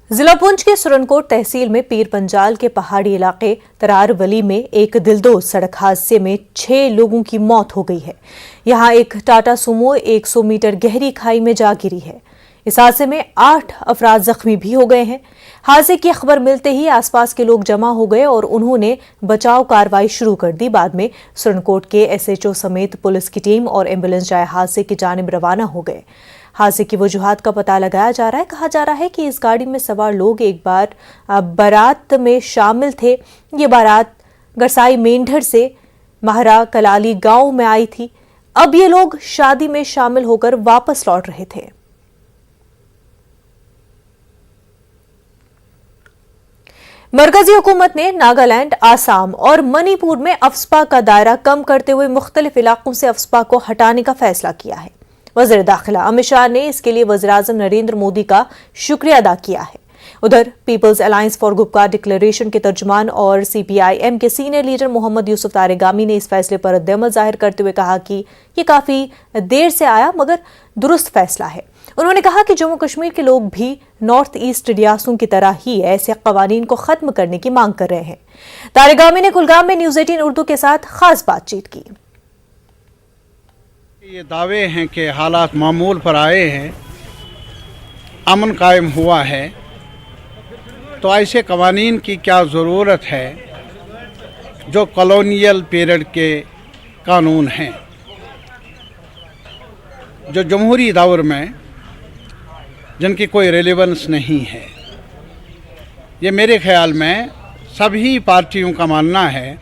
ضلع پونچھ کے سرنکوٹ تحصیل میں پیر پنجال کے پہاڑی علاقے ترار ولی میں ایک دلدوز سڑک حادثے میں 6 لوگوں کی موت ہو گئی ہے۔ یہاں ایک ٹاٹا سومو 100 میٹر گہری کھائی میں جا گری ہے۔ اس حادثے میں 8 افراد زخمی بھی ہو گئے ہیں۔ حادثے کی خبر ملتے ہی آس پاس کے لوگ جمع ہو گئے اور انہوں نے بچاؤ کارروائی شروع کر دی۔ بعد میں سرنکوٹ کے SHO سمیت پولیس کی ٹیم اور ایمبولینس جائے حادثے کی جانب روانہ ہو گئے۔ حادثے کی وجوہات کا پتہ لگایا جا رہا ہے۔ کہا جا رہا ہے کہ اس گاڑی میں سوار لوگ ایک بار بارات میں شامل تھے۔ یہ بارات گرسائی مینڈھر سے مہرا کلالی گاؤں میں آئی تھی۔ اب یہ لوگ شادی میں شامل ہو کر واپس لوٹ رہے تھے۔ مرکزی حکومت نے ناگالینڈ، آسام اور منی پور میں افسپا کا دائرہ کم کرتے ہوئے مختلف علاقوں سے افسپا کو ہٹانے کا فیصلہ کیا ہے۔ وزیر داخلہ امت شاہ نے اس کے لیے وزیر اعظم نریندر مودی کا شکریہ ادا کیا ہے۔ ادھر peoples alliance for Gupkar declaration کے ترجمان اور CPIM کے سینئر لیڈر محمد یوسف تارگامی نے اس فیصلے پر رد عمل ظاہر کرتے ہوئے کہا کہ یہ کافی دیر سے آیا مگر درست فیصلہ ہے۔ انہوں نے کہا کہ جموں کشمیر کے لوگ بھی نارتھ ایسٹ ریاستوں کی طرح ہی ایسے قوانین کو ختم کرنے کی مانگ کر رہے ہیں۔ تارگامی نے کلگام میں نیوز 18 اردو کے ساتھ خاص بات چیت کی۔ یہ دعوے ہیں کہ حالات معمول پر آئے ہیں، امن قائم ہوا ہے، تو ایسے قوانین کی کیا ضرورت ہے جو کالونیل پیریڈ کے قانون ہیں، جو جمہوری دور میں جن کی کوئی ریلیونس نہیں ہے۔ یہ میرے خیال میں سبھی پارٹیوں کا ماننا ہے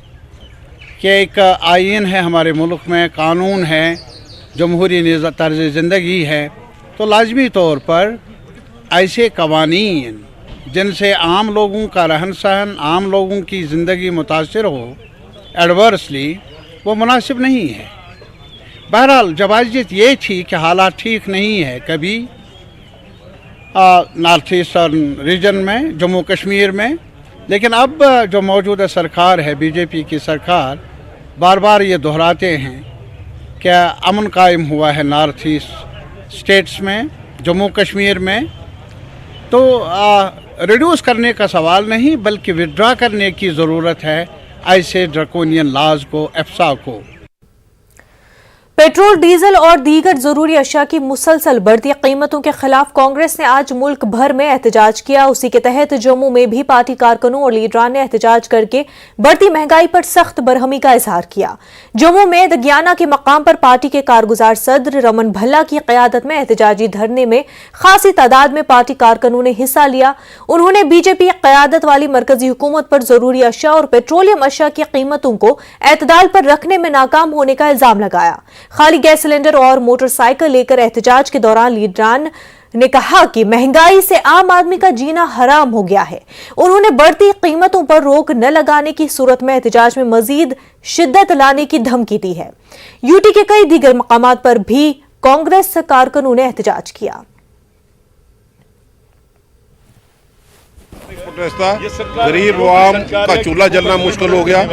کہ ایک آئین ہے ہمارے ملک میں، قانون ہے، جمہوری طرز زندگی ہے، تو لازمی طور پر ایسے قوانین جن سے عام لوگوں کا رہن سہن، عام لوگوں کی زندگی متاثر ہو ایڈورسلی، وہ مناسب نہیں ہے۔ بہرحال جوازیت یہ تھی کہ حالات ٹھیک نہیں ہے کبھی نارتھ ایسٹرن ریجن میں، جموں کشمیر میں، لیکن اب جو موجودہ سرکار ہے BJP کی سرکار، بار بار یہ دہراتے ہیں کہ امن قائم ہوا ہے نارتھ ایسٹ اسٹیٹس میں، جموں کشمیر میں، تو ریڈیوس کرنے کا سوال نہیں بلکہ وڈرا کرنے کی ضرورت ہے ایسے ڈرکونین لاز کو، افسا کو۔ پیٹرول، ڈیزل اور دیگر ضروری اشیاء کی مسلسل بڑھتی قیمتوں کے خلاف کانگریس نے آج ملک بھر میں احتجاج کیا۔ اسی کے تحت جموں میں بھی پارٹی کارکنوں اور لیڈران نے احتجاج کر کے بڑھتی مہنگائی پر سخت برہمی کا اظہار کیا۔ جموں میں دگیانہ کے مقام پر پارٹی کے کارگزار صدر رمن بھلا کی قیادت میں احتجاجی دھرنے میں خاصی تعداد میں پارٹی کارکنوں نے حصہ لیا۔ انہوں نے BJP قیادت والی مرکزی حکومت پر ضروری اشیاء اور پیٹرولیم اشیاء کی قیمتوں کو اعتدال پر رکھنے میں ناکام ہونے کا الزام لگایا۔ خالی گیس سلنڈر اور موٹر سائیکل لے کر احتجاج کے دوران لیڈران نے کہا کہ مہنگائی سے عام آدمی کا جینا حرام ہو گیا ہے۔ انہوں نے بڑھتی قیمتوں پر روک نہ لگانے کی صورت میں احتجاج میں مزید شدت لانے کی دھمکی دی ہے۔ UT کے کئی دیگر مقامات پر بھی کانگریس کارکنوں نے احتجاج کیا۔ غریب عوام کا چولہا جلنا مشکل ہو گیا۔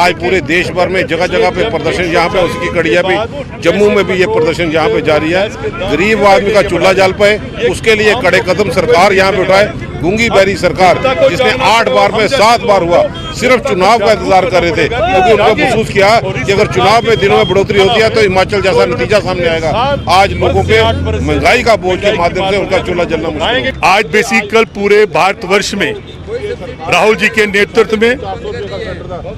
آج پورے دیش بھر میں جگہ جگہ پہ پردرشن، یہاں پہ اس کی کڑیاں بھی، جموں میں بھی یہ پردرشن یہاں پہ جاری ہے۔ غریب آدمی کا چولہا جل پائے اس کے لیے کڑے قدم سرکار یہاں پہ اٹھائے۔ گونگی بیری سرکار جس نے 8 بار میں 7 بار ہوا صرف چناؤ کا انتظار کر رہے تھے، کیونکہ ان کو محسوس کیا کہ اگر چناؤ میں دنوں میں بڑھوتری ہوتی ہے تو ہماچل جیسا نتیجہ سامنے آئے گا۔ آج لوگوں کے مہنگائی کا بوجھ کے مادھیم سے ان کا چولہا جلنا مشکل ہے۔ آج بیسیکل پورے بھارت ورش میں راہل جی کے نیترتو میں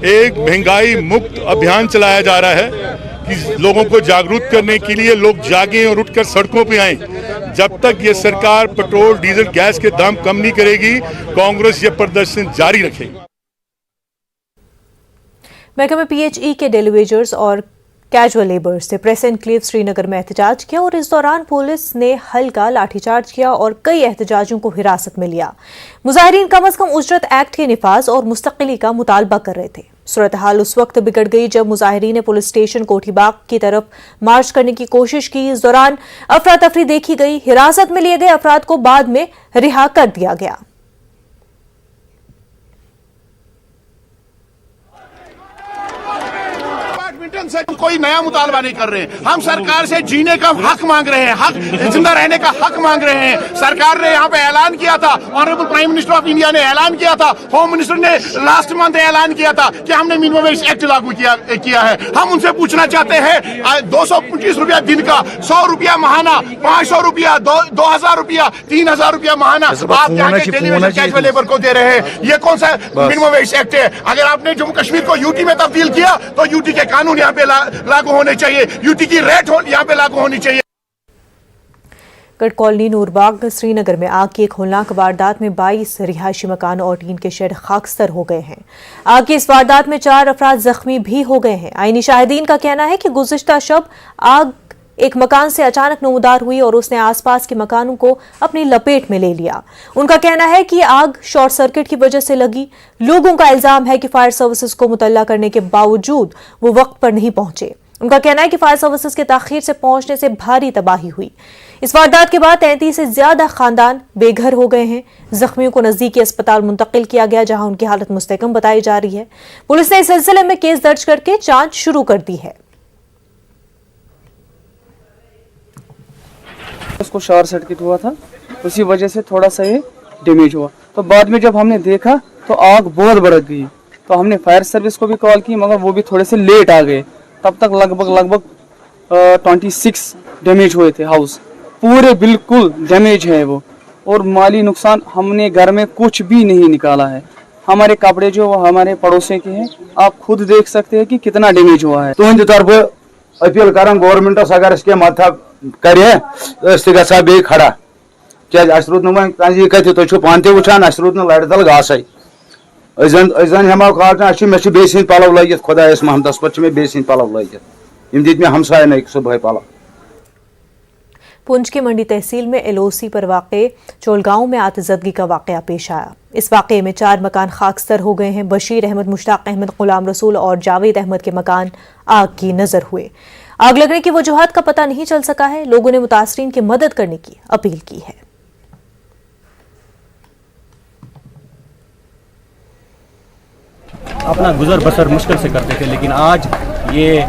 ایک مہنگائی مکت ابھیان چلایا جا رہا ہے کہ لوگوں کو جاگروک کرنے کے لیے لوگ جاگیں اور اٹھ کر سڑکوں پہ آئیں۔ جب تک یہ سرکار پیٹرول، ڈیزل، گیس کے دام کم نہیں کرے گی، کانگریس یہ پردرشن جاری رکھے گی۔ محکمہ PHE کے ڈیلی ویجرز اور کیجول لیبرز سے پریس انکلیو سری نگر میں احتجاج کیا اور اس دوران پولیس نے ہلکا لاٹھی چارج کیا اور کئی احتجاجیوں کو حراست میں لیا۔ مظاہرین کم از کم اجرت ایکٹ کے نفاذ اور مستقلی کا مطالبہ کر رہے تھے۔ صورتحال اس وقت بگڑ گئی جب مظاہرین نے پولیس اسٹیشن کوٹھی باغ کی طرف مارچ کرنے کی کوشش کی۔ اس دوران افراتفری دیکھی گئی۔ حراست میں لیے گئے افراد کو بعد میں رہا کر دیا گیا۔ इलेक्शन से कोई नया मुतालबा नहीं कर रहे हैं, हम सरकार से जीने का हक मांग रहे हैं, हक जिंदा रहने का हक मांग रहे हैं। सरकार ने यहाँ पे ऐलान किया था, honourable prime minister of India ने ऐलान किया था, होम मिनिस्टर ने लास्ट मंथ ऐलान किया था कि हमने मिनिमम वेज एक्ट लागू किया है। हम उनसे पूछना चाहते हैं 225 रुपया दिन का, 100 रुपया महाना, 500 रुपया, 2000 रुपया, 3000 रुपया महाना आप यहाँ के टेलीविजन कैजुअल लेबर को दे रहे हैं। ये कौन सा मिनिमम वेज एक्ट है? अगर आपने जम्मू कश्मीर को यूटी में तब्दील किया तो यूटी के कानून यहाँ पे लागू होने चाहिए, यूटी की रेट यहाँ पे लागू होनी चाहिए। गढ़ कॉलोनी नूरबाग श्रीनगर में आग की एक होलनाक वारदात में 22 रिहायशी मकान और टीन के शेड खाकस्तर हो गए हैं। आग की इस वारदात में 4 अफराद जख्मी भी हो गए हैं। आईनी शाहिदीन का कहना है कि गुज़िश्ता शब आग एक मकान से अचानक नमूदार हुई और उसने आसपास के मकानों को अपनी लपेट में ले लिया। उनका कहना है कि आग शॉर्ट सर्किट की वजह से लगी। लोगों का इल्जाम है कि फायर सर्विसेज को मुतल्ला करने के बावजूद वो वक्त पर नहीं पहुंचे। उनका कहना है कि फायर सर्विसेज के ताखीर से पहुंचने से भारी तबाही हुई। इस वारदात के बाद 33 से ज्यादा खानदान बेघर हो गए हैं। जख्मियों को नजदीकी अस्पताल मुंतकिल किया गया, जहां उनकी हालत मुस्तहकम बताई जा रही है। पुलिस ने इस सिलसिले में केस दर्ज करके जांच शुरू कर दी है। उसको शॉर्ट सर्किट हुआ था, उसी वजह से थोड़ा सा ये डैमेज हुआ। तो बाद में जब हमने देखा तो आग बहुत भड़क गई, तो हमने फायर सर्विस को भी कॉल की, मगर वो भी थोड़े से लेट आ गए। तब तक लगभग 26 डैमेज हुए थे, हाउस पूरे बिल्कुल डैमेज है वो। और माली नुकसान हमने घर में कुछ भी नहीं निकाला है। हमारे कपड़े जो हमारे पड़ोसी के हैं, आप खुद देख सकते हैं कि कितना डैमेज हुआ है। तुहंद तरफ अपील कर गवर्नमेंटस अगर इसके मदद करे गा बे खड़ा क्या रोद नी कत तुम पान वुचान रोद लड़ तल घास अन हेमो काटन मे बे सद पलव लगित खुदायस महमदस पे मे बे सद पलव लगित यम दित मे हमसायन सुबह पलव। पुंछ की मंडी तहसील में एलओसी पर वाक़े चोलगांव में आतिज़दगी का वाक़या पेश आया। इस वाक़े में 4 मकान खाकस्तर हो गए हैं। बशीर अहमद, मुश्ताक अहमद, गुलाम रसूल और जावेद अहमद के मकान आग की नजर हुए। आग लगने की वजूहात का पता नहीं चल सका है। लोगों ने मुतासरीन की मदद करने की अपील की है। अपना गुजर बसर मुश्किल से करते थे, लेकिन आज ये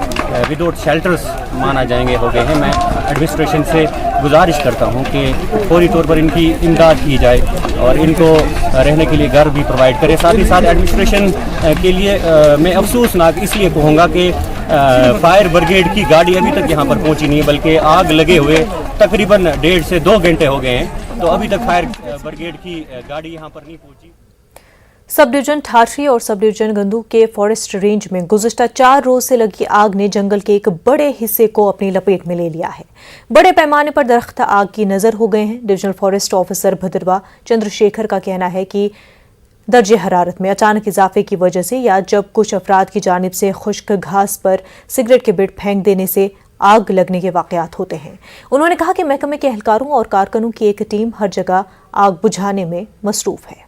विदाउट शेल्टर्स माना जाएंगे हो गए हैं। मैं एडमिनिस्ट्रेशन से गुजारिश करता हूं कि फौरी तौर पर इनकी इमदाद की जाए और इनको रहने के लिए घर भी प्रोवाइड करें। साथ ही साथ एडमिनिस्ट्रेशन के लिए मैं अफसोसनाक इसलिए कहूँगा कि फायर ब्रिगेड की गाड़ी अभी तक यहाँ पर पहुँची नहीं है, बल्कि आग लगे हुए तकरीबन 1.5 से 2 घंटे हो गए हैं, तो अभी तक फायर ब्रिगेड की गाड़ी यहाँ पर नहीं पहुँची। सब डिवीजन ठाठरी और सब डिवीजन गंदू के फॉरेस्ट रेंज में गुज़िश्ता 4 रोज से लगी आग ने जंगल के एक बड़े हिस्से को अपनी लपेट में ले लिया है। बड़े पैमाने पर दरख्त आग की नजर हो गए हैं। डिविजनल फॉरेस्ट ऑफिसर भद्रवा चंद्रशेखर का कहना है कि दर्जे हरारत में अचानक इजाफे की वजह से या जब कुछ अफराद की जानिब से खुश्क घास पर सिगरेट के बिट फेंक देने से आग लगने के वाकयात होते हैं। उन्होंने कहा कि महकमे के एहलकारों और कारकुनों की एक टीम हर जगह आग बुझाने में मसरूफ है।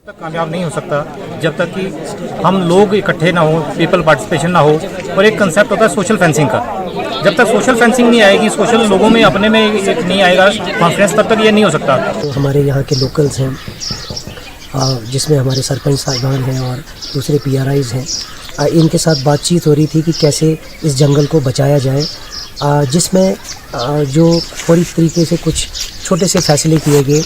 कामयाब नहीं हो सकता जब तक कि हम लोग इकट्ठे ना हो, पीपल पार्टिसिपेशन ना हो। और एक कंसेप्ट होता है सोशल फेंसिंग का। जब तक सोशल फेंसिंग नहीं आएगी, सोशल लोगों में अपने में नहीं आएगा कॉन्फिडेंस, तब तक ये नहीं हो सकता। तो हमारे यहाँ के लोकल्स हैं, जिसमें हमारे सरपंच साहिबान हैं और दूसरे PRIs हैं, इनके साथ बातचीत हो रही थी कि कैसे इस जंगल को बचाया जाए, जिसमें जो फौरी तरीके से कुछ छोटे से फैसले किए गए।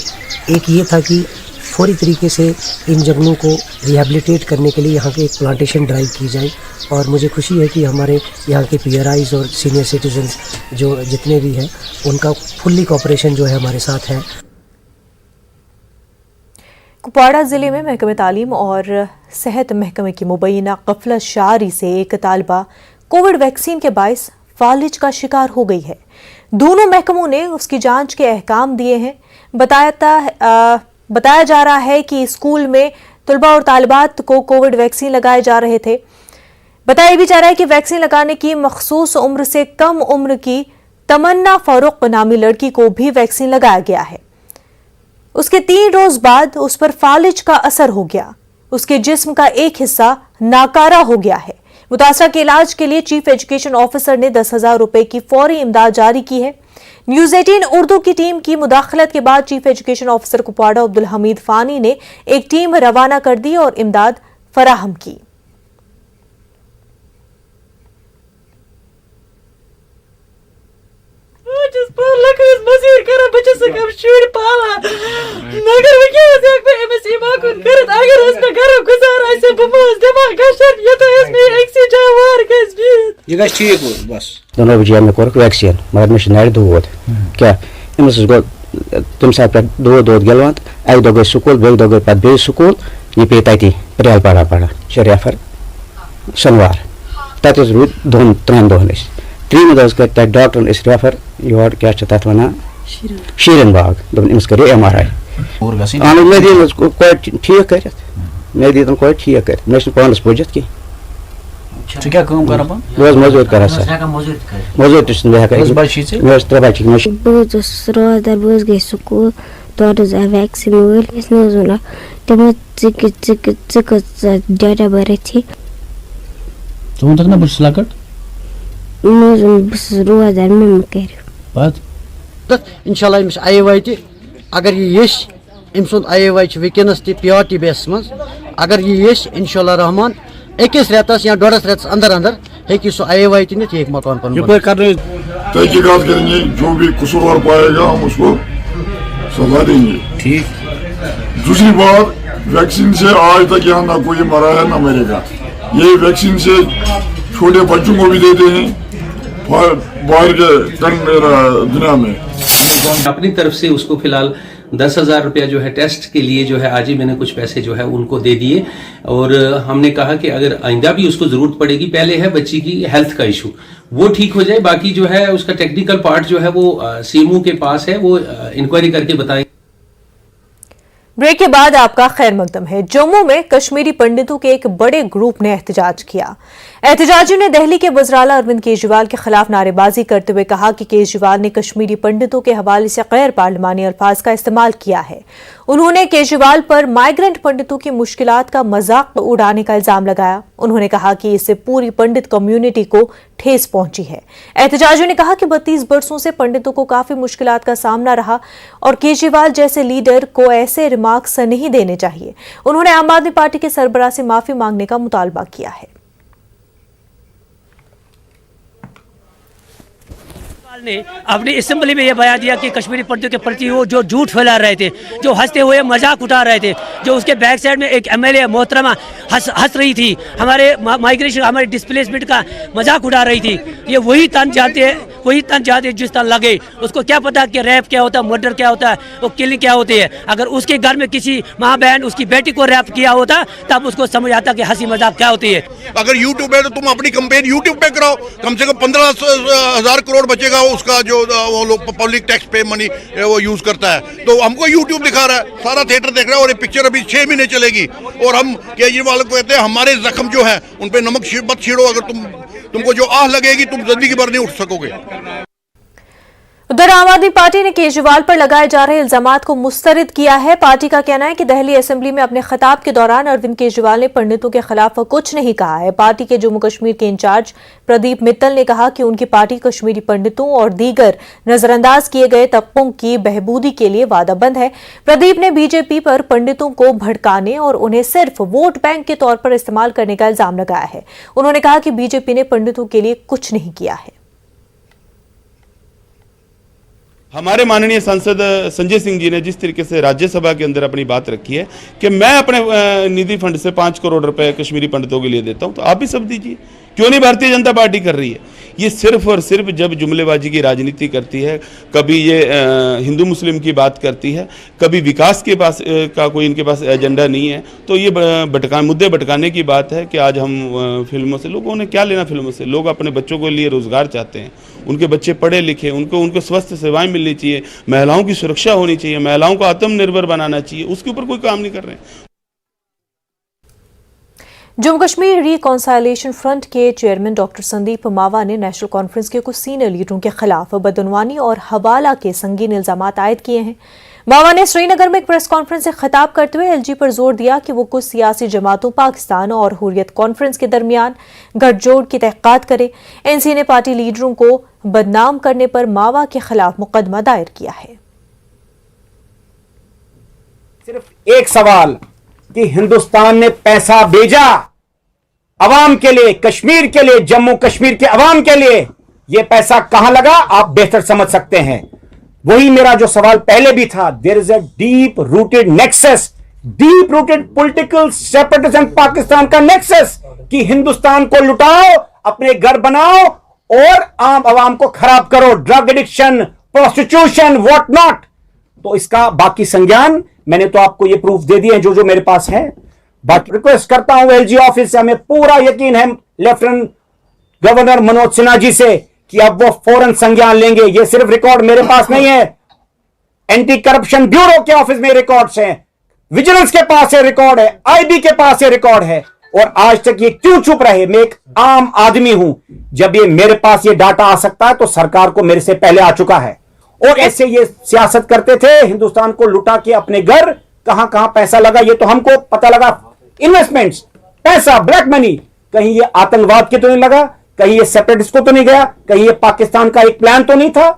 एक ये था कि फौरी तरीके से इन जंगलों को रिहेबिलिटेट करने के लिए यहाँ के एक प्लांटेशन ड्राइव की जाए। और मुझे खुशी है कि हमारे यहाँ के PRIs और सीनियर सिटीजन्स जो जितने भी हैं, उनका फुल्ली कोऑपरेशन जो है हमारे साथ है। कुपवाड़ा जिले में महकमे तालीम और सेहत महकमे की मुबैना गफलत शारी से एक तालिबा कोविड वैक्सीन के बायस फालिज का शिकार हो गई है। दोनों महकमों ने उसकी जांच के अहकाम दिए हैं। बताया जा रहा है कि स्कूल में तलबा और तालिबात को कोविड वैक्सीन लगाए जा रहे थे। बताया भी जा रहा है कि वैक्सीन लगाने की मखसूस उम्र से कम उम्र की तमन्ना फारूक नामी लड़की को भी वैक्सीन लगाया गया है। उसके 3 रोज बाद उस पर फालिज का असर हो गया। उसके जिस्म का एक हिस्सा नाकारा हो गया है। मुतासरा के इलाज के लिए चीफ एजुकेशन ऑफिसर ने 10,000 रुपए की फौरी इमदाद जारी की है। न्यूज़ 18 उर्दू की टीम की मुदाखलत के बाद chief education officer Kupwara Abdul Hamid Fani ने एक टीम रवाना कर दी और इमदाद फराहम की। یہ گژھِ ٹھیک بس दोनों बजे में कोर्क वैक्सीन मगर मे नर दूध क्या अमिस गो तम सात पे दूध गलवान अक दो गई स्कूल बे दो गई पे स्कूल यह पे तती रेल पड़ा रेफर शनिवार तत रूद दोन त्रेन दोहन त्रीम दस कर डॉक्टर रेफर योर क्या तथ वन शीरन बाग दोपन करो MRI मे दिन कोर ठीक कर मे दिन कोर ठीक कर मे पानस बुझत की کیا کام کران پان بہٕ مزوٗرۍ کران سر مزوٗرۍ تہِ چھُس نہٕ بہٕ ہٮ۪کان کٔژ بچہِ چھِ مےٚ ٲس 3 بچہِ بہٕ حظ ٲسٕس روزدار بہٕ حظ گٔیَس سکوٗل تورٕ حظ آے ویکسیٖن وٲلۍ اَسہِ نہٕ حظ ووٚن تِمو ژٕ کٔژ ڈیٹ آف بٔرٕتھ یہِ ژٕ ووٚنتکھ نا بہٕ چھُس لۄکٕٹ مےٚ حظ ووٚن بہٕ چھُس روزدار مےٚ مہٕ کٔرِو پتہٕ انشاءاللہ أمِس IAY تہِ اگر یہِ ییٚچھِ أمۍ سُنٛد IAY چھُ وٕنکٮ۪نس تہِ PRT بیسس منٛز اگر یہِ ییٚچھِ انشاءاللہ رحمان أکِس رٮ۪تس یا 1.5 رٮ۪تس اندر اندر ہیٚکہِ سُہ IAY تہِ نِتھ یہِ ہیٚکہِ مکان پنُن یپٲرۍ کرنٲیِو تحقیقات کریں گے جو بھی قصوروار پائے گا ہم اس کو سزا دیں گے ٹھیک دوسری بات ویکسین سے آج تک یہاں نہ کوئی مرا ہے نہ مرے گا یہ ویکسین سے چھوٹے بچوں کو بھی دیتے ہیں باہر کے دنیا میں اپنی طرف سے اس کو فی الحال 10,000 روپیہ جو ہے ٹیسٹ کے لیے جو ہے آج ہی میں نے کچھ پیسے جو ہے ان کو دے دیے اور ہم نے کہا کہ اگر آئندہ بھی اس کو ضرورت پڑے گی پہلے ہے بچی کی ہیلتھ کا ایشو وہ ٹھیک ہو جائے باقی جو ہے اس کا ٹیکنیکل پارٹ جو ہے وہ CMO کے پاس ہے وہ انکوائری کر کے بتائیں. بریک کے بعد آپ کا خیر مقدم ہے. جموں میں کشمیری پنڈتوں کے ایک بڑے گروپ نے احتجاج کیا. احتجاجیوں نے دہلی کے وزراء اروند کیجریوال کے خلاف نعرے بازی کرتے ہوئے کہا کہ کیجریوال نے کشمیری پنڈتوں کے حوالے سے غیر پارلیمانی الفاظ کا استعمال کیا ہے. انہوں نے کیجریوال پر مائیگرنٹ پنڈتوں کی مشکلات کا مذاق اڑانے کا الزام لگایا. انہوں نے کہا کہ اس سے پوری پنڈت کمیونٹی کو ٹھیس پہنچی ہے. احتجاجیوں نے کہا کہ 32 برسوں سے پنڈتوں کو کافی مشکلات کا سامنا رہا اور کیجریوال جیسے لیڈر کو ایسے ریمارکس نہیں دینے چاہیے. انہوں نے عام آدمی پارٹی کے سربراہ سے معافی مانگنے کا مطالبہ کیا ہے. نے اپنی اسمبلی میں یہ بیان دیا کہ کشمیری پنڈتوں کے پرتی وہ جو جھوٹ پھیلا رہے تھے جو ہنستے ہوئے مذاق اٹھا رہے تھے جو اس کے بیک سائڈ میں ایک MLA محترمہ ہنس رہی تھی ہمارے مائیگریشن ہمارے ڈسپلیسمنٹ کا مذاق اٹھا رہی تھی. یہ وہی تن جاتے ہیں جس طرح لگے. اس کو کیا پتا کہ ریپ کیا ہوتا ہے مرڈر کیا ہوتا ہے وہ کلنگ کیا ہوتی ہے. اگر اس کے گھر میں کسی ماں بہن اس کی بیٹی کو ریپ کیا ہوتا تب اس کو سمجھ آتا کہ ہنسی مذاق کیا ہوتی ہے. اگر یوٹیوب ہے تو تم اپنی کمپین یوٹیوب پہ کراؤ کم سے کم 15,000 کروڑ بچے گا اس کا جو وہ لوگ پبلک ٹیکس پے منی وہ یوز کرتا ہے. تو ہم کو یوٹیوب دکھا رہا ہے سارا تھیٹر دیکھ رہا ہے اور یہ پکچر ابھی 6 مہینے چلے گی اور ہم کیجریوال کو کہتے ہیں ہمارے زخم جو ہے ان پہ نمک مت چھیڑو. اگر تم کو جو آہ لگے گی تم زندگی بھر نہیں اٹھ سکو گے. ادھر عام آدمی پارٹی نے کیجریوال پر لگائے جا رہے الزامات کو مسترد کیا ہے. پارٹی کا کہنا ہے کہ دہلی اسمبلی میں اپنے خطاب کے دوران اروند کیجریوال نے پنڈتوں کے خلاف کچھ نہیں کہا ہے. پارٹی کے جموں کشمیر کے انچارج پردیپ متل نے کہا کہ ان کی پارٹی کشمیری پنڈتوں اور دیگر نظر انداز کیے گئے طبقوں کی بہبودی کے لیے وعدہ بند ہے. پردیپ نے BJP پر پنڈتوں کو بھڑکانے اور انہیں صرف ووٹ بینک کے طور پر استعمال کرنے کا الزام لگایا ہے. انہوں نے کہا کہ BJP نے پنڈتوں کے لیے کچھ نہیں کیا ہے. ہمارے ماننی سانسد سنجے سنگھ جی نے جس طریقے سے راجیہ سبھا کے اندر اپنی بات رکھی ہے کہ میں اپنے ندھی فنڈ سے 5 کروڑ روپے کشمیری پنڈتوں کے لیے دیتا ہوں تو آپ بھی سب دیجیے. کیوں نہیں بھارتیہ جنتا پارٹی کر رہی ہے؟ یہ صرف اور صرف جب جملے بازی کی راجنیتی کرتی ہے کبھی یہ ہندو مسلم کی بات کرتی ہے کبھی وکاس کے پاس کا کوئی ان کے پاس ایجنڈا نہیں ہے تو یہ مدعے بھٹکانے کی بات ہے. کہ آج ہم فلموں سے لوگوں نے کیا لینا فلموں سے؟ لوگ اپنے بچوں کے لیے روزگار چاہتے ہیں ان کے بچے پڑھے لکھے ان کو سوستھ سیوائیں ملنی چاہیے مہیلاؤں کی سرکشا ہونی چاہیے مہیلاؤں کو آتم نربھر بنانا چاہیے اس کے اوپر کوئی کام نہیں کر رہے ہیں. جموں کشمیر ریکانسائلیشن فرنٹ کے چیئرمین ڈاکٹر سندیپ ماوا نے نیشنل کانفرنس کے کچھ سینئر لیڈروں کے خلاف بدعنوانی اور حوالہ کے سنگین الزامات عائد کیے ہیں. ماوا نے سری نگر میں ایک پریس کانفرنس سے خطاب کرتے ہوئے LG پر زور دیا کہ وہ کچھ سیاسی جماعتوں پاکستان اور حریت کانفرنس کے درمیان گٹھ جوڑ کی تحقیقات کرے. NC نے پارٹی لیڈروں کو بدنام کرنے پر ماوا کے خلاف مقدمہ دائر کیا ہے. صرف ایک سوال کہ ہندوستان نے پیسہ بھیجا عوام کے لیے کشمیر کے لیے جموں کشمیر کے عوام کے لیے ये पैसा कहां लगा आप बेहतर समझ सकते हैं। वही मेरा जो सवाल पहले भी था, there is a deep rooted nexus, deep rooted political separatism Pakistan का नेक्सस, कि हिंदुस्तान को लुटाओ, अपने घर बनाओ और आम आवाम को खराब करो, drug addiction, prostitution, what not. तो इसका बाकी संज्ञान मैंने तो आपको ये प्रूफ दे दिए हैं जो मेरे पास है। बाकी रिक्वेस्ट करता हूं एलजी ऑफिस से, हमें पूरा यकीन है लेफ्टिनेंट गवर्नर मनोज सिन्हा जी से कि अब वो फौरन संज्ञान लेंगे। ये सिर्फ रिकॉर्ड मेरे पास नहीं है, एंटी करप्शन ब्यूरो के ऑफिस में रिकॉर्ड्स हैं, विजिलेंस के पास ये रिकॉर्ड है, आईबी के पास ये रिकॉर्ड है, और आज तक ये क्यों चुप रहे। मैं एक आम आदमी हूं, जब ये मेरे पास ये डाटा आ सकता है तो सरकार को मेरे से पहले आ चुका है। और ऐसे ये सियासत करते थे, हिंदुस्तान को लुटा के अपने घर, कहां कहां पैसा लगा ये तो हमको पता लगा। इन्वेस्टमेंट्स, पैसा, ब्लैक मनी, कहीं ये आतंकवाद के तो नहीं लगा, कहीं ये सेपरेटिस्ट को तो नहीं गया, कहीं ये पाकिस्तान का एक प्लान तो नहीं था।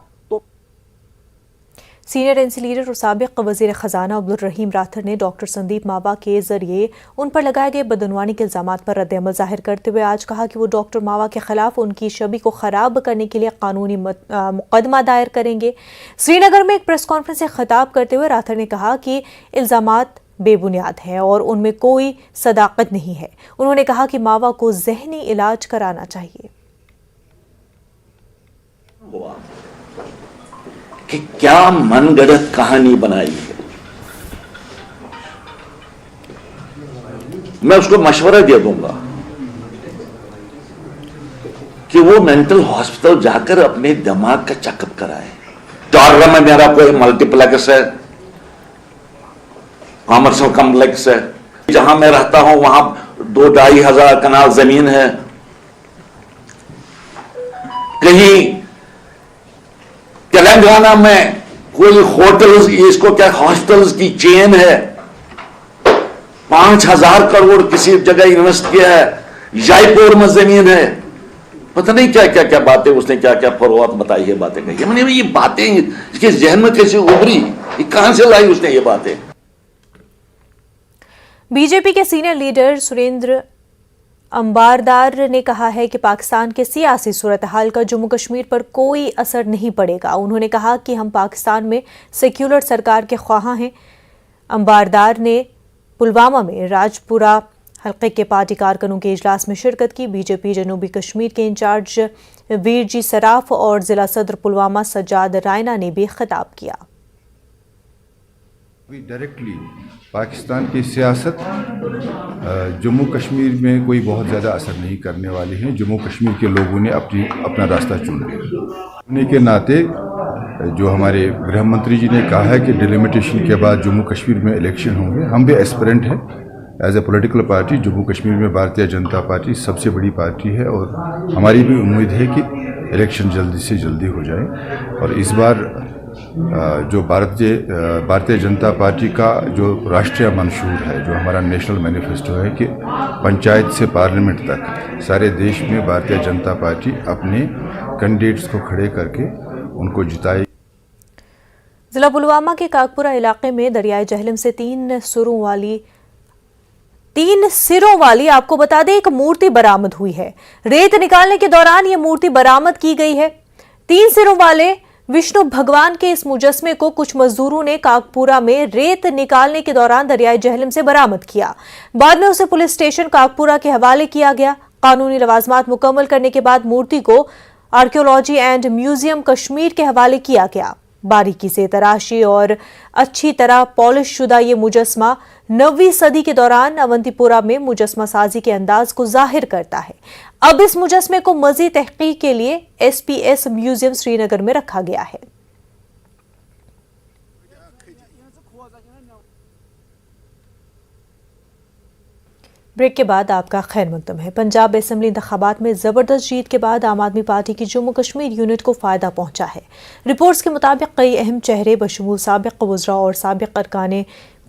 सीनियर एनसी लीडर और साबिक वजीर खजाना अब्दुल रहीम राठौर ने डॉक्टर संदीप मावा के जरिए उन पर लगाए गए बदनवानी के इल्जामात पर रद्द-ए-अमल जाहिर करते हुए आज कहा कि वो डॉक्टर मावा के खिलाफ उनकी छवि को खराब करने के लिए कानूनी मुकदमा दायर करेंगे। श्रीनगर में एक प्रेस कॉन्फ्रेंस से खिताब करते हुए राठौर ने कहा कि इल्जामात बेबुनियाद है और उनमें कोई सदाकत नहीं है। उन्होंने कहा कि मावा को ज़हनी इलाज कराना चाहिए। कि क्या मनगढ़ंत कहानी बनाई है। मैं उसको मशवरा दे दूंगा कि वो मेंटल हॉस्पिटल जाकर अपने दिमाग का चेकअप कराए। चौरा में मेरा कोई मल्टीप्लेक्स है, कॉमर्शियल कॉम्प्लेक्स है, जहां मैं रहता हूं वहां 2-2.5 हजार कनाल जमीन है। कहीं तेलंगाना में कोई होटल्स, इसको क्या हॉस्टल्स की चेन है, 5,000 करोड़ किसी जगह इन्वेस्ट किया है। जयपुर में जमीन है, पता नहीं क्या क्या क्या बातें उसने क्या क्या फरोआत बताई है, बातें कही। मैंने ये बातें इसके जहन में कैसे उभरी, ये कहां से लाई उसने ये बातें। बीजेपी के सीनियर लीडर सुरेंद्र अंबारदार ने कहा है कि पाकिस्तान के सियासी सूरत हाल का जम्मू कश्मीर पर कोई असर नहीं पड़ेगा। उन्होंने कहा कि हम पाकिस्तान में सेक्युलर सरकार के ख्वाहां हैं। अंबारदार ने पुलवामा में राजपुरा हल्के के पार्टी कारकुनों के इजलास में शिरकत की। बीजेपी जनूबी कश्मीर के इंचार्ज वीर जी सराफ और जिला सदर पुलवामा सज्जाद रायना ने भी खिताब किया। डायरेक्टली पाकिस्तान की सियासत जम्मू कश्मीर में कोई बहुत ज़्यादा असर नहीं करने वाली है। जम्मू कश्मीर के लोगों ने अपना रास्ता चुन लिया होने के नाते जो हमारे गृह मंत्री जी ने कहा है कि डिलिमिटेशन के बाद जम्मू कश्मीर में इलेक्शन होंगे। हम भी एस्पिरेंट हैं as a political party. Jammu Kashmir में भारतीय जनता पार्टी सबसे बड़ी पार्टी है और हमारी भी उम्मीद है कि इलेक्शन जल्दी से जल्दी हो जाए। और इस बार जो भारतीय जनता पार्टी का जो राष्ट्रीय मंशूर है, जो हमारा नेशनल मैनिफेस्टो है कि पंचायत से पार्लियामेंट तक सारे देश में भारतीय जनता पार्टी अपने कैंडिडेट्स को खड़े करके उनको जिताए। जिला पुलवामा के काकपुरा इलाके में दरियाए जहलम से तीन सिरों वाली आपको बता दें एक मूर्ति बरामद हुई है। रेत निकालने के दौरान ये मूर्ति बरामद की गई है। 3 सिरों वाले विष्णु भगवान के इस मुजस्मे को कुछ मजदूरों ने काकपुरा में रेत निकालने के दौरान दरियाए जहलम से बरामद किया। बाद में उसे पुलिस स्टेशन काकपुरा के हवाले किया गया। कानूनी लवाजमात मुकम्मल करने के बाद मूर्ति को आर्कियोलॉजी एंड म्यूजियम कश्मीर के हवाले किया गया। बारीकी से तराशी और अच्छी तरह पॉलिश शुदा ये मुजस्मा 9वीं सदी के दौरान अवंतीपुरा में मुजस्मा साजी के अंदाज को जाहिर करता है। अब इस मुजस्मे को मजीद तहकीक के लिए SPS म्यूजियम श्रीनगर में रखा गया है। ब्रेक के बाद आपका खैर मकदम है। पंजाब असेंबली इंतखाबात में जबरदस्त जीत के बाद आम आदमी पार्टी की जम्मू कश्मीर यूनिट को फायदा पहुंचा है। रिपोर्ट्स के मुताबिक कई अहम चेहरे बशमूल साबिक वज़रा और साबिक अरकान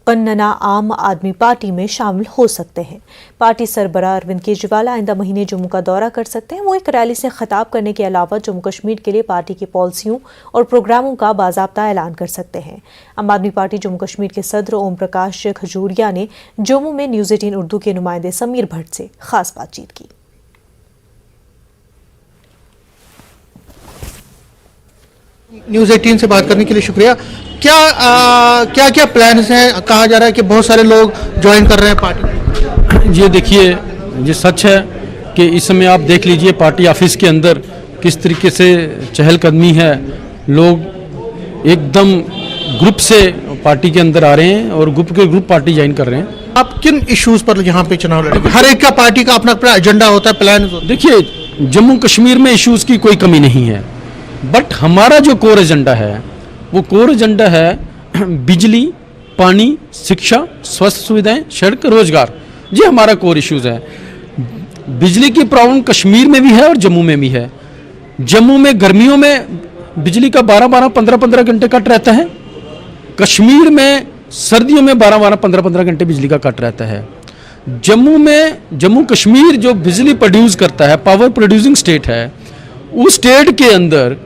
कन्नना आम आदमी पार्टी में शामिल हो सकते हैं। पार्टी सरबराह अरविंद केजरीवाल आइंदा महीने जम्मू का दौरा कर सकते हैं। वो एक रैली से खिताब करने के अलावा जम्मू कश्मीर के लिए पार्टी की पॉलिसियों और प्रोग्रामों का बाज़ाब्ता ऐलान कर सकते हैं। आम आदमी पार्टी जम्मू कश्मीर के सदर ओम प्रकाश खजूरिया ने जम्मू में न्यूज़ 18 उर्दू के नुमाइंदे समीर भट्ट से खास बातचीत की। न्यूज़ 18 से बात करने के लिए शुक्रिया। क्या क्या प्लान्स हैं? कहा जा रहा है कि बहुत सारे लोग ज्वाइन कर रहे हैं पार्टी। ये देखिए, ये सच है कि इस समय आप देख लीजिए पार्टी ऑफिस के अंदर किस तरीके से चहलकदमी है। लोग एकदम ग्रुप से पार्टी के अंदर आ रहे हैं और ग्रुप पार्टी ज्वाइन कर रहे हैं। आप किन इश्यूज पर यहाँ पे चुनाव लड़ेंगे? हर एक का पार्टी का अपना अपना एजेंडा होता है, प्लान होता है। देखिए, जम्मू कश्मीर में इश्यूज की कोई कमी नहीं है, बट हमारा जो कोर एजेंडा है वो कोर एजेंडा है बिजली, पानी, शिक्षा, स्वास्थ्य सुविधाएं, सड़क, रोजगार। ये हमारा कोर इश्यूज है। बिजली की प्रॉब्लम कश्मीर में भी है और जम्मू में भी है। जम्मू में गर्मियों में बिजली का 12-12, 15-15 घंटे कट रहता है। कश्मीर में सर्दियों में 12-12, 15-15 घंटे बिजली का कट रहता है। जम्मू कश्मीर जो बिजली प्रोड्यूस करता है, पावर प्रोड्यूसिंग स्टेट है, उस स्टेट के अंदर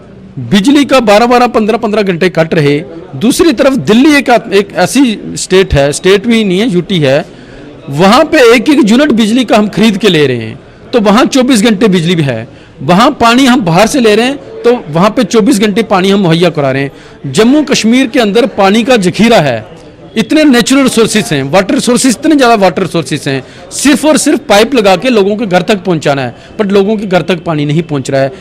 बिजली का 12-12, 15-15 घंटे कट रहे। दूसरी तरफ दिल्ली एक ऐसी स्टेट है, स्टेट भी नहीं है, यूटी है, वहाँ पे एक यूनिट बिजली का हम खरीद के ले रहे हैं, तो वहाँ 24 घंटे बिजली भी है। वहाँ पानी हम बाहर से ले रहे हैं, तो वहाँ पे 24 घंटे पानी हम मुहैया करा रहे हैं। जम्मू कश्मीर के अंदर पानी का जखीरा है, इतने नेचुरल रिसोर्सेज हैं, वाटर रिसोर्सेज, इतने ज़्यादा वाटर रिसोर्सेज हैं, सिर्फ और सिर्फ पाइप लगा के लोगों के घर तक पहुंचाना है, बट लोगों के घर तक पानी नहीं पहुंच रहा है।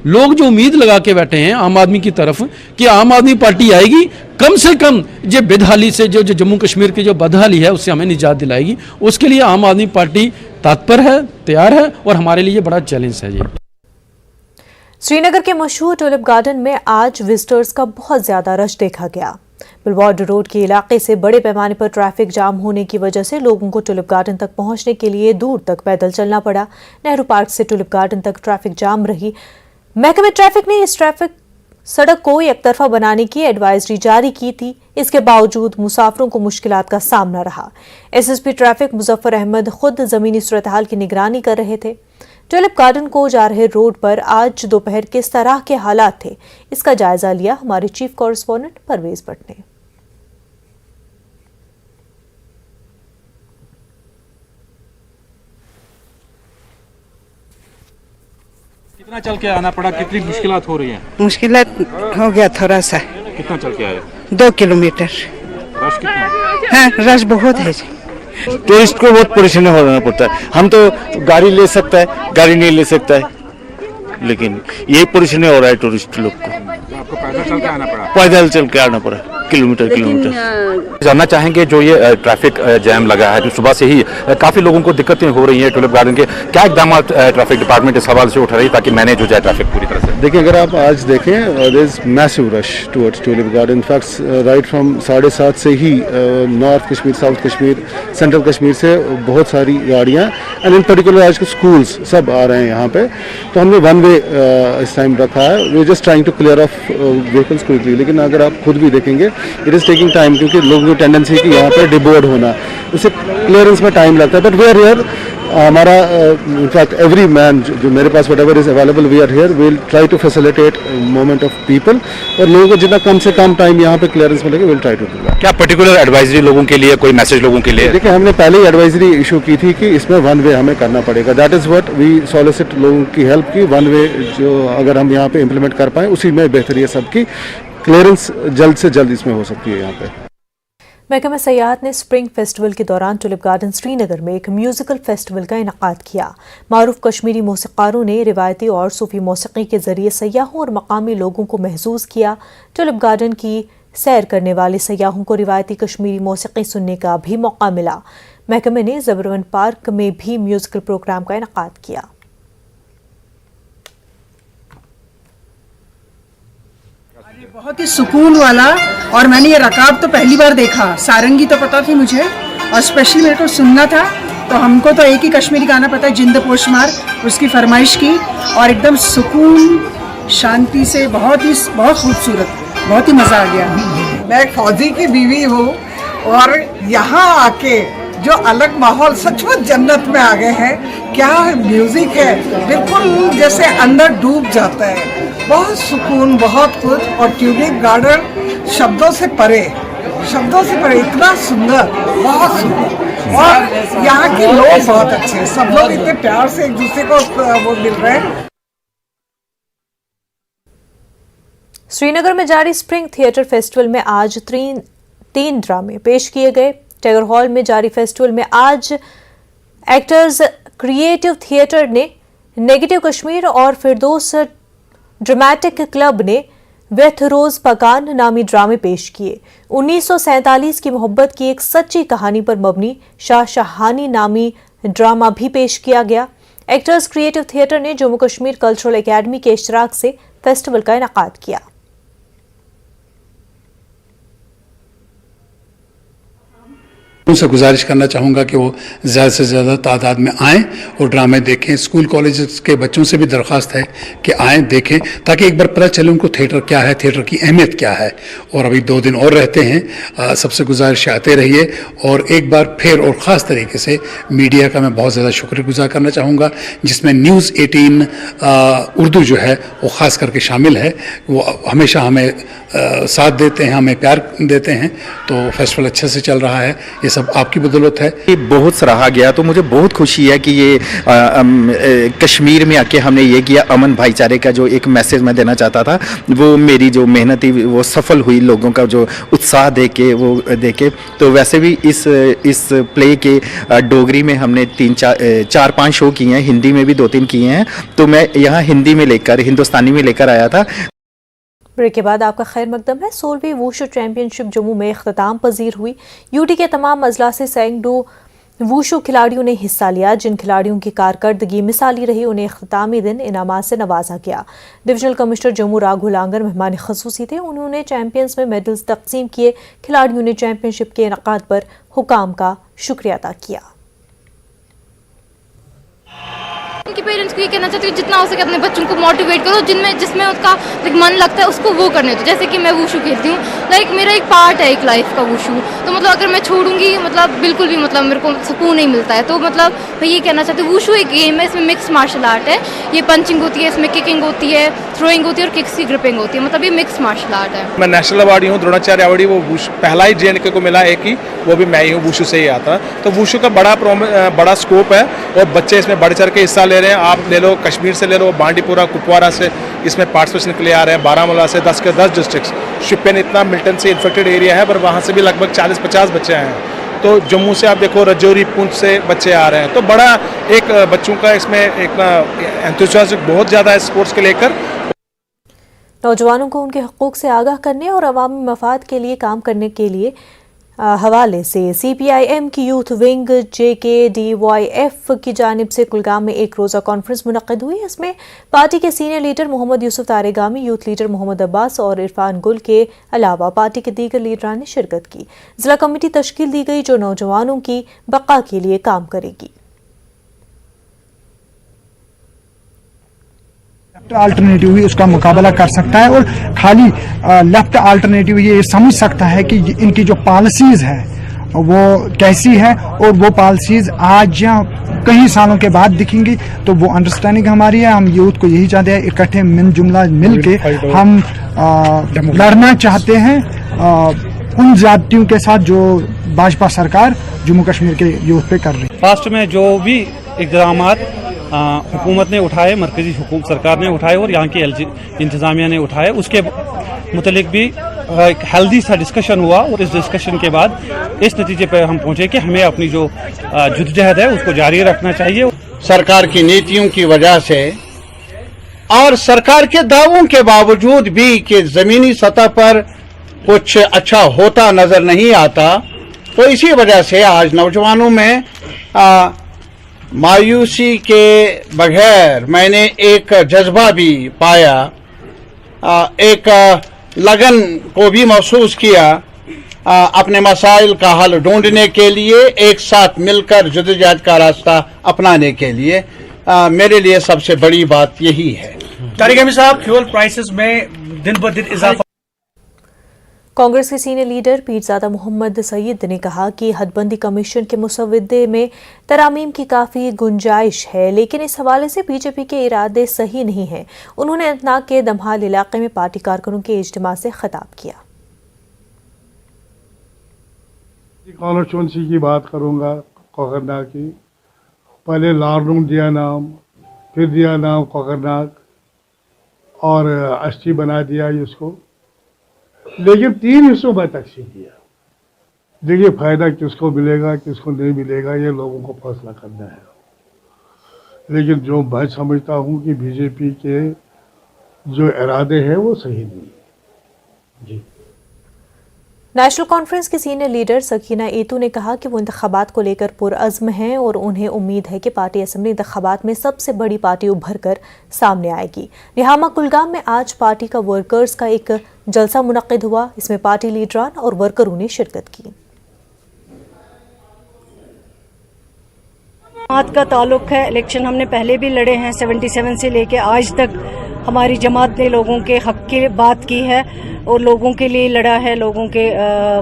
लोग जो उम्मीद लगा के बैठे हैं आम आदमी की तरफ कि आम आदमी पार्टी आएगी, कम से कम ये बदहाली से जो जम्मू कश्मीर की जो बदहाली है उससे हमें निजात दिलाएगी, उसके लिए आम आदमी पार्टी तत्पर है, तैयार है, और हमारे लिए बड़ा चैलेंज है। ये श्रीनगर के मशहूर टुलिप गार्डन में आज विजिटर्स का बहुत ज्यादा रश देखा गया। बिलवार्ड रोड के इलाके से बड़े पैमाने पर ट्रैफिक जाम होने की वजह से लोगों को टुलिप गार्डन तक पहुंचने के लिए दूर तक पैदल चलना पड़ा। नेहरू पार्क से टुलिप गार्डन तक ट्रैफिक जाम रही। महकमे ट्रैफिक ने इस ट्रैफिक सड़क को एक तरफा बनाने की एडवाइजरी जारी की थी। इसके बावजूद मुसाफिरों को मुश्किलात का सामना रहा। एसएसपी ट्रैफिक मुजफ्फर अहमद खुद जमीनी सूरत हाल की निगरानी कर रहे थे। टुलिप गार्डन को जा रहे रोड पर आज दोपहर किस तरह के हालात थे, इसका जायजा लिया हमारे चीफ कॉरेस्पॉन्डेंट परवेज भट्ट ने। कितना चल के आना पड़ा, कितनी मुश्किलात हो रही हैं? मुश्किलात हो गया थोड़ा सा। कितना चल के आए? 2 किलोमीटर। रश कितना? हाँ, रश बहुत है। टूरिस्ट को बहुत परेशानी होना पड़ता है। हम तो गाड़ी ले सकता है, गाड़ी नहीं ले सकता है, लेकिन यही परेशानी हो रहा है टूरिस्ट लोग को। आपको पैदल चल के आना पड़ा? पैदल चल के आना पड़ा, किलोमीटर। जानना चाहेंगे जो ये ट्रैफिक जैम लगा है, जो सुबह से ही काफी लोगों को दिक्कतें हो रही हैं टुलिप गार्डन के, क्या इकदाम ट्रैफिक डिपार्टमेंट इस हवाले से उठा रही है ताकि मैनेज हो जाए ट्रैफिक पूरी तरह से? देखिए, अगर आप आज देखें, there is massive rush towards tulip garden. In fact right from 7:30 से ही north Kashmir, south Kashmir, central Kashmir से बहुत सारी गाड़ियाँ एंड इन पर्टिकुलर आज के स्कूल्स सब आ रहे हैं यहाँ पे। तो हमने वन वे इस टाइम रखा है। We just trying to clear of vehicles quickly. लेकिन अगर आप खुद भी देखेंगे, इट इज़ टेकिंग टाइम, क्योंकि लोगों की टेंडेंसी है कि यहाँ पे डिबोर्ड होना, उससे क्लियरेंस में टाइम लगता है। बट वी आर हियर, हमारा इनफैक्ट एवरी मैन जो मेरे पास whatever is available, we are here, we will try to facilitate movement of people, और लोगों को जितना कम से कम टाइम यहाँ पे क्लियरेंस मिलेगा, we will try to do that. क्या पर्टिकुलर एडवाइजरी लोगों के लिए, कोई मैसेज लोगों के लिए? देखिए, हमने पहले ही एडवाइजरी इशू की थी कि इसमें वन वे हमें करना पड़ेगा। That is what we solicit लोगों की हेल्प की। वन वे जो अगर हम यहाँ पे इम्प्लीमेंट कर पाएँ, उसी में बेहतरी है सबकी। क्लियरेंस जल्द से जल्द इसमें हो सकती है यहाँ पे। महकमा सयाहत ने स्प्रिंग फेस्टिवल के दौरान टुलिप गार्डन श्रीनगर में एक म्यूजिकल फेस्टिवल का इनेकाद किया। मारूफ कश्मीरी मौसीक़ारों ने रिवायती और सूफी मौसीक़ी के जरिए सयाहों और मकामी लोगों को महसूस किया। टुलिप गार्डन की सैर करने वाले सयाहों को रिवायती कश्मीरी मौसीक़ी सुनने का भी मौका मिला। महकमे ने ज़बरवन पार्क में भी म्यूजिकल प्रोग्राम का इनेकाद किया। बहुत ही सुकून वाला, और मैंने ये रकाब तो पहली बार देखा। सारंगी तो पता थी मुझे, और स्पेशली मेरे को सुनना था। तो हमको तो एक ही कश्मीरी गाना पता है, जिंद पोशमार, उसकी फरमाइश की, और एकदम सुकून शांति से बहुत खूबसूरत, बहुत ही मज़ा आ गया। मैं एक फौजी की बीवी हूँ, और यहाँ आके जो अलग माहौल, सचमुच जन्नत में आ गए हैं। क्या म्यूजिक है, बिल्कुल जैसे अंदर डूब जाता है। बहुत सुकून, बहुत कुछ। और ट्यूलिप गार्डन शब्दों से परे, इतना सुंदर, बहुत सुंदर। और यहाँ के लोग बहुत अच्छे हैं, सब लोग इतने प्यार से एक दूसरे को वो मिल रहे हैं। श्रीनगर में जारी स्प्रिंग थिएटर फेस्टिवल में आज तीन ड्रामे पेश किए गए। टैगर हॉल में जारी फेस्टिवल में आज एक्टर्स क्रिएटिव थिएटर ने नेगेटिव कश्मीर और फिरदौस ड्रामेटिक क्लब ने वेथ रोज पकान नामी ड्रामे पेश किए। 1947 की मोहब्बत की एक सच्ची कहानी पर मबनी शाह शाहानी नामी ड्रामा भी पेश किया गया। एक्टर्स क्रिएटिव थिएटर ने जम्मू कश्मीर कल्चरल एकेडमी के इश्तराक से फेस्टिवल का इनेकाद किया। उनसे गुजारिश करना चाहूँगा कि वो ज़्यादा से ज़्यादा तादाद में आएँ और ड्रामे देखें। स्कूल कॉलेज के बच्चों से भी दरख्वास्त है कि आएँ देखें, ताकि एक बार पता चले उनको थिएटर क्या है, थिएटर की अहमियत क्या है। और अभी 2 दिन और रहते हैं, सबसे गुजारिश आते रहिए। और एक बार फिर और ख़ास तरीके से मीडिया का मैं बहुत ज़्यादा शुक्रगुजार करना चाहूँगा, जिसमें न्यूज़ 18 उर्दू जो है वो ख़ास करके शामिल है। वो हमेशा हमें साथ देते हैं, हमें प्यार देते हैं। तो फेस्टिवल अच्छे से चल रहा है, ये सब आपकी बदौलत है। ये बहुत सराहा गया, तो मुझे बहुत खुशी है कि ये कश्मीर में आके हमने ये किया। अमन भाईचारे का जो एक मैसेज मैं देना चाहता था, वो मेरी जो मेहनत थी वो सफल हुई। लोगों का जो उत्साह देके वो देखे, तो वैसे भी इस प्ले के डोगरी में हमने 4-5 शो किए हैं, हिंदी में भी 2-3 किए हैं। तो मैं यहाँ हिंदुस्तानी में लेकर आया था। ब्रेक के बाद आपका खैर मकदम है। 16वीं वुशु चैंपियनशिप जम्मू में इख्तिताम पजीर हुई। यूटी के तमाम अजला से सैकड़ों वुशु खिलाड़ियों ने हिस्सा लिया। जिन खिलाड़ियों की कारकर्दगी मिसाली रही, उन्हें इख्तितामी दिन इनामात से नवाजा गया। डिविजनल कमिश्नर जम्मू राघु लांगर मेहमान खसूसी थे। उन्होंने चैंपियंस में मेडल्स तकसीम किए। खिलाड़ियों ने चैंपियनशिप के इनेकाद पर हुकाम का शुक्रिया अदा किया। उनके पेरेंट्स को ये कहना चाहती हूँ, जितना हो सके अपने बच्चों को मोटिवेट करो, जिसमें उसका मन लगता है उसको वो करने दो। जैसे कि मैं वुशु खेलती हूँ, मेरा एक पार्ट है एक लाइफ का वुशु। तो अगर मैं छोड़ूंगी बिल्कुल भी मेरे को सुकून नहीं मिलता है। तो मैं ये कहना चाहती हूँ, वुशु एक गेम है, इसमें मिक्स मार्शल आर्ट है। ये पंचिंग होती है, इसमें किकिंग होती है, थ्रोइंग होती है और किक्स की ग्रिपिंग होती है। ये मिक्स मार्शल आर्ट है। मैं नेशनल अवार्डी हूँ, द्रोणाचार्य अवार्डी। वो पहला ही JNK को मिला एक ही, वो भी मैं ही हूँ, वुशु से ही आता। तो वुशु का बड़ा स्कोप है और बच्चे इसमें बढ़ चढ़ के हिस्सा ले रहे हैं। आप ले लो, कश्मीर से ले लो, बांडीपुरा, कुपवारा से इसमें पार्टिसिपेशन के लिए आ रहे हैं। बारामूला से 10 के 10 डिस्ट्रिक्ट्स। शिपिन इतना मिल्टन से इन्फेक्टेड एरिया है, पर वहाँ से भी लगभग 40-50 बच्चे आए हैं। तो जम्मू से आप देखो, रजौरी, पुंछ से बच्चे आ रहे हैं। तो बड़ा एक बच्चों का इसमें एक एंथुसियाज्म बहुत ज़्यादा है स्पोर्ट्स के लेकर। नौजवानों को उनके हकूक़ से आगाह करने और अवामी मफाद के लिए काम करने के लिए हवाले से CPIM की यूथ विंग JKDYF की जानिब से कुलगाम में एक रोज़ा कॉन्फ्रेंस मुनक़िद हुई। इसमें पार्टी के senior leader Mohammad Yusuf Tarigami, youth leader Mohammad Abbas और इरफान गुल के अलावा पार्टी के दीगर लीडरान ने शिरकत की। ज़िला कमेटी तश्कील दी गई जो नौजवानों की बका के लिए काम करेगी। अल्टरनेटिव ही उसका मुकाबला कर सकता है, और खाली लेफ्ट अल्टरनेटिव ये समझ सकता है कि इनकी जो पॉलिसीज है वो कैसी है, और वो पॉलिसीज आज या कई सालों के बाद दिखेंगी। तो वो अंडरस्टैंडिंग हमारी है। हम यूथ को यही चाहते हैं, इकट्ठे जुमला मिल के हम लड़ना चाहते हैं उन ज्यादतियों के साथ जो भाजपा सरकार जम्मू कश्मीर के यूथ पे कर रही है। फास्ट में जो भी इक़दाम हुकूमत ने उठाए, मरकजी हुकूमत सरकार ने उठाए और यहाँ की इंतज़ामिया ने उठाए, उसके मुतलिक भी एक हेल्दी सा डिस्कशन हुआ। और इस डिस्कशन के बाद इस नतीजे पर हम पहुँचे कि हमें अपनी जो जद्दोजहद है उसको जारी रखना चाहिए। सरकार की नीतियों की वजह से और सरकार के दावों के बावजूद भी कि ज़मीनी सतह पर कुछ अच्छा होता नजर नहीं आता, तो इसी वजह से आज नौजवानों में मायूसी के बगैर मैंने एक जज्बा भी पाया, एक लगन को भी महसूस किया अपने मसाइल का हल ढूंढने के लिए, एक साथ मिलकर जद्दोजहद का रास्ता अपनाने के लिए। मेरे लिए सबसे बड़ी बात यही है। तारिगामी साहब, फ्यूल प्राइसेस में दिन ब दिन इजाफा। कांग्रेस के सीनियर लीडर पीरजादा मोहम्मद सईद ने कहा कि हदबंदी कमीशन के मुसवदे में तरामीम की काफ़ी गुंजाइश है, लेकिन इस हवाले से बीजेपी के इरादे सही नहीं हैं। उन्होंने अनंतनाग के दमहाल इलाके में पार्टी कारकुनों के इज्तिमा से खिताब किया। कॉन्स्टिट्यूंसी की बात करूंगा, कोकरनाग की। पहले लारनून दिया नाम, फिर दिया नाम कोकरनाग, और एसटी बना दिया इसको, लेकिन 3 हिस्सों में तकसीम किया। देखिए फायदा किसको मिलेगा किसको नहीं मिलेगा ये लोगों को फैसला करना है, लेकिन जो मैं समझता हूँ कि बीजेपी के जो इरादे हैं वो सही नहीं जी। नेशनल कॉन्फ्रेंस की सीनियर लीडर सकीना एतू ने कहा कि वो इंतखाबात को लेकर पुरअज़्म हैं और उन्हें उम्मीद है कि पार्टी असेंबली इंतखाबात में सबसे बड़ी पार्टी उभर कर सामने आएगी। निहामा कुलगाम में आज पार्टी का वर्कर्स का एक जलसा मुनक्किद हुआ। इसमें पार्टी लीडरान और वर्करों ने शिरकत की। जमात का ताल्लुक है, इलेक्शन हमने पहले भी लड़े हैं, 77 से लेके आज तक हमारी जमात ने लोगों के हक की बात की है और लोगों के लिए लड़ा है, लोगों के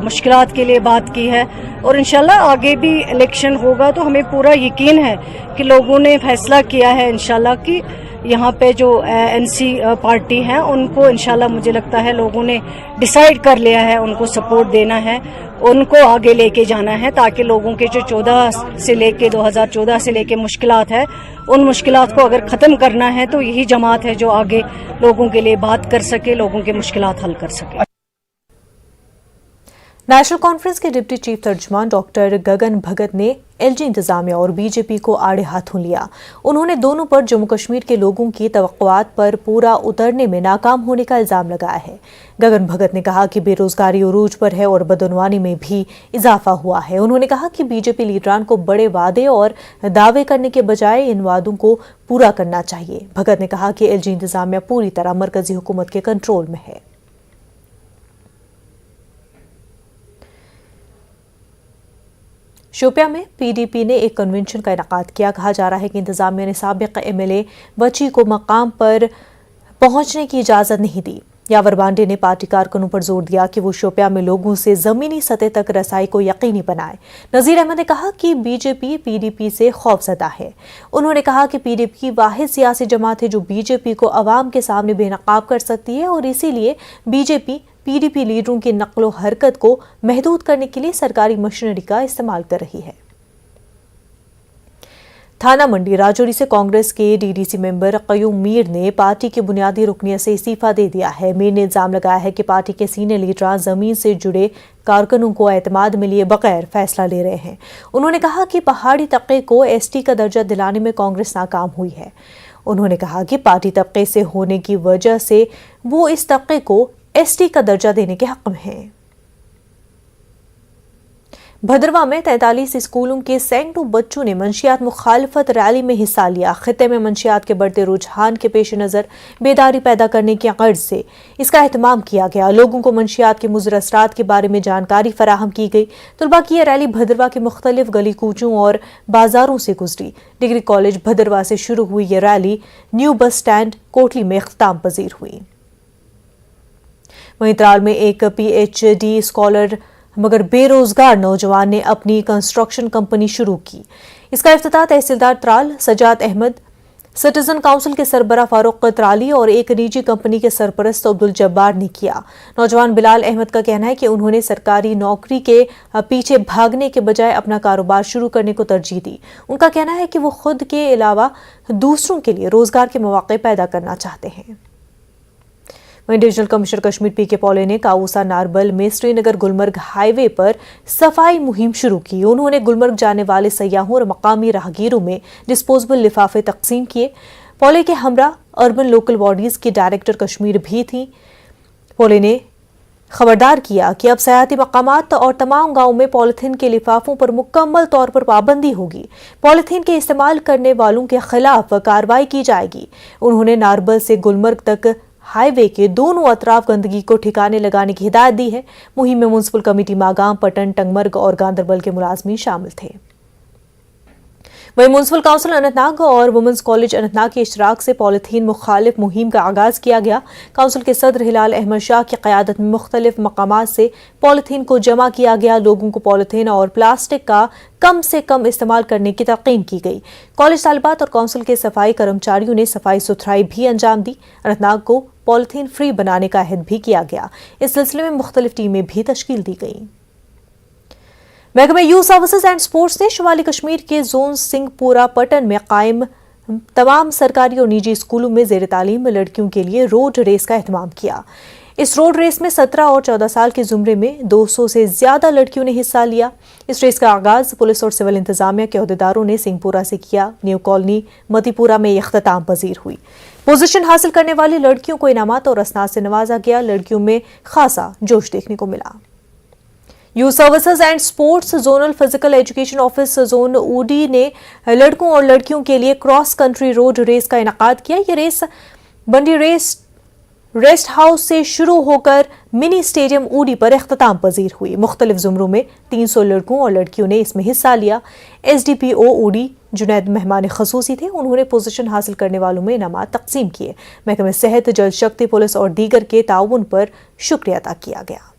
मुश्किलात के लिए बात की है और इंशाल्लाह आगे भी इलेक्शन होगा तो हमें पूरा यकीन है कि लोगों ने फैसला किया है इंशाल्लाह कि यहाँ पे जो एनसी पार्टी हैं उनको इंशाल्लाह मुझे लगता है लोगों ने डिसाइड कर लिया है, उनको सपोर्ट देना है, उनको आगे लेके जाना है ताकि लोगों के जो 2014 से लेके मुश्किलात है उन मुश्किलात को अगर ख़त्म करना है तो यही जमात है जो आगे लोगों के लिए बात कर सके, लोगों के मुश्किलात हल कर सके। नेशनल कॉन्फ्रेंस के डिप्टी चीफ तर्जुमान डॉक्टर गगन भगत ने एलजी इंतजामिया और बीजेपी को आड़े हाथों लिया। उन्होंने दोनों पर जम्मू कश्मीर के लोगों की तवक्कुआत पर पूरा उतरने में नाकाम होने का इल्जाम लगाया है। गगन भगत ने कहा कि बेरोजगारी उरूज पर है और बदनवानी में भी इजाफा हुआ है। उन्होंने कहा कि बीजेपी लीडरान को बड़े वादे और दावे करने के बजाय इन वादों को पूरा करना चाहिए। भगत ने कहा कि एलजी इंतजामिया पूरी तरह मरकजी हुकूमत के कंट्रोल में है। शोपिया में पीडीपी ने एक कन्वेंशन का इनेकाद किया। कहा जा रहा है कि इंतजामिया ने साबिक एमएलए बची को मकाम पर पहुंचने की इजाजत नहीं दी। यावर बांडे ने पार्टी कारकुनों पर जोर दिया कि वो शोपिया में लोगों से जमीनी सतह तक रसाई को यकीनी बनाए। नजीर अहमद ने कहा कि बीजेपी पीडीपी से खौफजदा है। उन्होंने कहा कि पीडीपी वाहिद सियासी जमात है जो बीजेपी को अवाम के सामने बेनकाब कर सकती है और इसीलिए बीजेपी पीडीपी लीडरों की नक्लो हरकत को महदूद करने के लिए सरकारी मशीनरी का इस्तेमाल कर रही है। थाना मंडी राजौरी से कांग्रेस के डीडीसी मेंबर कयूम मीर ने पार्टी की बुनियादी रुकनियत से इस्तीफा दे दिया है। मीर ने इल्जाम लगाया है कि पार्टी के सीनियर लीडरान जमीन से जुड़े कारकुनों को एतमाद में लिए बगैर फैसला ले रहे हैं। उन्होंने कहा कि पहाड़ी तबके को एसटी का दर्जा दिलाने में कांग्रेस नाकाम हुई है। उन्होंने कहा कि पार्टी तबके से होने की वजह से वो इस तबके को एसटी का दर्जा देने के हक में है। भद्रवा में 43 स्कूलों के सैकड़ों बच्चों ने मंशियात मुखालफत रैली में हिस्सा लिया। खित्ते में मंशियात के बढ़ते रुझान के पेश नज़र बेदारी पैदा करने की गर्ज से इसका एहतमाम किया गया। लोगों को मंशियात के मुज़र असरात के बारे में जानकारी फराहम की गई। तलबा की यह रैली भद्रवा के मुख्तलिफ गली कूचों और बाजारों से गुजरी। डिग्री कॉलेज भद्रवा से शुरू हुई यह rally new bus stand Kotli में इख्तिताम पजीर हुई। वहीं त्राल में एक पीएचडी स्कॉलर मगर बेरोजगार नौजवान ने अपनी कंस्ट्रक्शन कंपनी शुरू की। इसका इफ्तिताह तहसीलदार त्राल सजाद अहमद, सिटीजन काउंसिल के सरबरा फारूक त्राली और एक निजी कंपनी के सरपरस्त अब्दुल जब्बार ने किया। नौजवान बिलाल अहमद का कहना है कि उन्होंने सरकारी नौकरी के पीछे भागने के बजाय अपना कारोबार शुरू करने को तरजीह दी। उनका कहना है कि वो खुद के अलावा दूसरों के लिए रोजगार के मौके पैदा करना चाहते हैं। वहीं डिविजनल कमिश्नर कश्मीर पीके पॉले ने काऊसा नारबल में श्रीनगर गुलमर्ग हाईवे पर सफाई मुहिम शुरू की। उन्होंने गुलमर्ग जाने वाले सयाहों और मकामी राहगीरों में डिस्पोजेबल लिफाफे तकसीम किए। पॉले के हमरा अर्बन लोकल बॉडीज की डायरेक्टर कश्मीर भी थी। पॉले ने खबरदार किया कि अब सयाहती मकामात और तमाम गांवों में पॉलीथीन के लिफाफों पर मुकम्मल तौर पर पाबंदी होगी। पॉलीथीन के इस्तेमाल करने वालों के खिलाफ कार्रवाई की जाएगी। उन्होंने नारबल से गुलमर्ग तक हाईवे के दोनों अतराफ गंदगी को ठिकाने लगाने की हिदायत दी है। मुहिम में म्युनिसिपल कमेटी मागाम, पटन, टंगमर्ग और गांदरबल के मुलाजमीन शामिल थे। वहीं म्युनिसिपल काउंसिल अनंतनाग और वुमेंस कॉलेज अनंतनाग के इश्तराक से पॉलीथीन मुखालिफ मुहिम का आगाज किया गया। काउंसिल के सदर हिलाल अहमद शाह की क़यादत में मुख्तलिफ मकामात से पॉलीथीन को जमा किया गया। लोगों को पॉलीथीन और प्लास्टिक का कम से कम इस्तेमाल करने की तलकीन की गई। कॉलेज तालिबात और काउंसिल के सफाई कर्मचारियों ने सफाई सुथराई भी अंजाम दी। अनंतनाग को पॉलीथीन फ्री बनाने का अहद भी किया गया। इस सिलसिले में मुख्तलिफ टीमें भी तश्कील दी गई। महकमे यूथ सर्विसेज एंड स्पोर्ट्स ने शुमाली कश्मीर के जोन सिंहपुरा पटन में कायम तमाम सरकारी और निजी स्कूलों में ज़ेर तालीम लड़कियों के लिए रोड रेस का एहतमाम किया। इस रोड रेस में 17 और 14 साल के जुमरे में 200 से ज़्यादा लड़कियों ने हिस्सा लिया। इस रेस का आगाज़ पुलिस और सिविल इंतजामिया के अहदेदारों ने सिंहपुरा से किया। न्यू कॉलोनी मतीपुरा में इख्तिताम पजीर हुई। पोजीशन हासिल करने वाली लड़कियों को इनामात और असनाद से नवाजा गया। लड़कियों में खासा जोश देखने को मिला। Youth services and sports zonal physical education office zone Uri ने लड़कों और लड़कियों के लिए क्रॉस कंट्री रोड रेस का इनेकाद किया। ये रेस बंडी रेस्ट हाउस से शुरू होकर मिनी स्टेडियम ऊडी पर इख्तिताम पजीर हुई। मुख्तलिफ जुमरों में 300 लड़कों और लड़कियों ने इसमें हिस्सा लिया। SDPO ऊडी जुनैद मेहमान खसूसी थे। उन्होंने पोजीशन हासिल करने वालों में इनामात तकसीम किए। महकमे सेहत, जल शक्ति, पुलिस और दीगर के ताउन पर शुक्रिया अदा किया गया।